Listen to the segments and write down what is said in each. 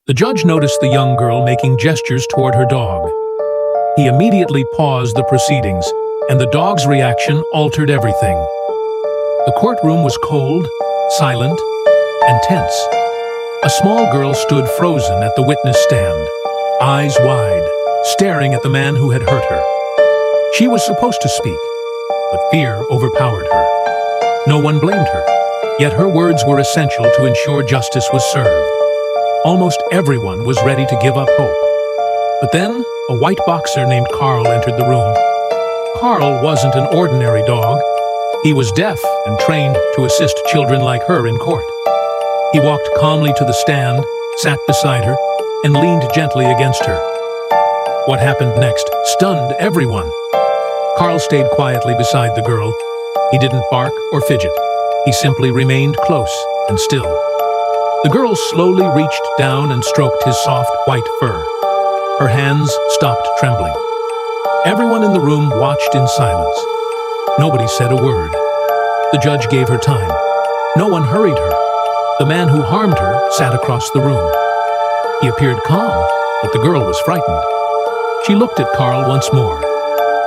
The judge noticed the young girl making gestures toward her dog. He immediately paused the proceedings, and the dog's reaction altered everything. The courtroom was cold, silent, and tense. A small girl stood frozen at the witness stand, eyes wide, staring at the man who had hurt her. She was supposed to speak, but fear overpowered her. No one blamed her, yet her words were essential to ensure justice was served. Almost everyone was ready to give up hope. But then, a white boxer named Carl entered the room. Carl wasn't an ordinary dog. He was deaf and trained to assist children like her in court. He walked calmly to the stand, sat beside her, and leaned gently against her. What happened next stunned everyone. Carl stayed quietly beside the girl. He didn't bark or fidget. He simply remained close and still. The girl slowly reached down and stroked his soft white fur. Her hands stopped trembling. Everyone in the room watched in silence. Nobody said a word. The judge gave her time. No one hurried her. The man who harmed her sat across the room. He appeared calm, but the girl was frightened. She looked at Carl once more,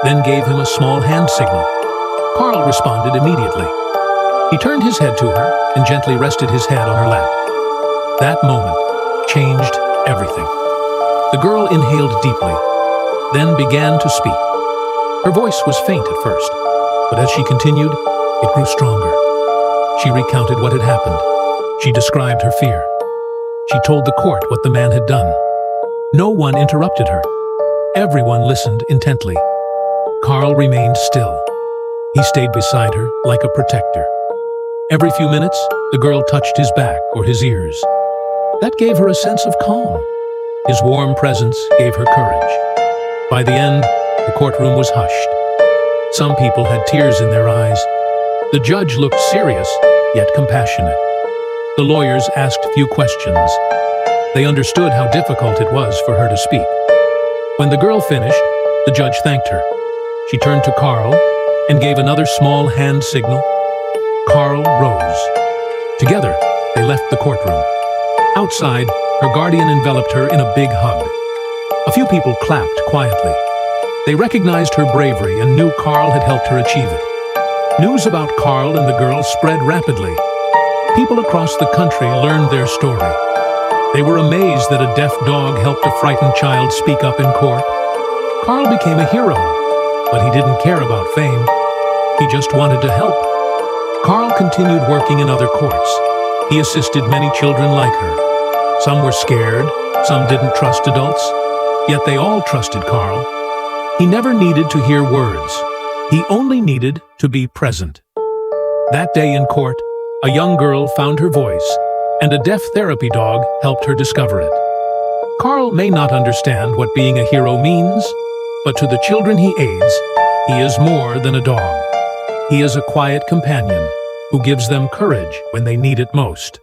then gave him a small hand signal. Carl responded immediately. He turned his head to her and gently rested his head on her lap. That moment changed everything. The girl inhaled deeply, then began to speak. Her voice was faint at first, but as she continued, it grew stronger. She recounted what had happened. She described her fear. She told the court what the man had done. No one interrupted her. Everyone listened intently. Carl remained still. He stayed beside her like a protector. Every few minutes, the girl touched his back or his ears. That gave her a sense of calm. His warm presence gave her courage. By the end, the courtroom was hushed. Some people had tears in their eyes. The judge looked serious, yet compassionate. The lawyers asked few questions. They understood how difficult it was for her to speak. When the girl finished, the judge thanked her. She turned to Carl and gave another small hand signal. Carl rose. Together, they left the courtroom. Outside, her guardian enveloped her in a big hug. A few people clapped quietly. They recognized her bravery and knew Carl had helped her achieve it. News about Carl and the girl spread rapidly. People across the country learned their story. They were amazed that a deaf dog helped a frightened child speak up in court. Carl became a hero, but he didn't care about fame. He just wanted to help. Carl continued working in other courts. He assisted many children like her. Some were scared, some didn't trust adults, yet they all trusted Carl. He never needed to hear words. He only needed to be present. That day in court, a young girl found her voice, and a deaf therapy dog helped her discover it. Carl may not understand what being a hero means, but to the children he aids, he is more than a dog. He is a quiet companion who gives them courage when they need it most.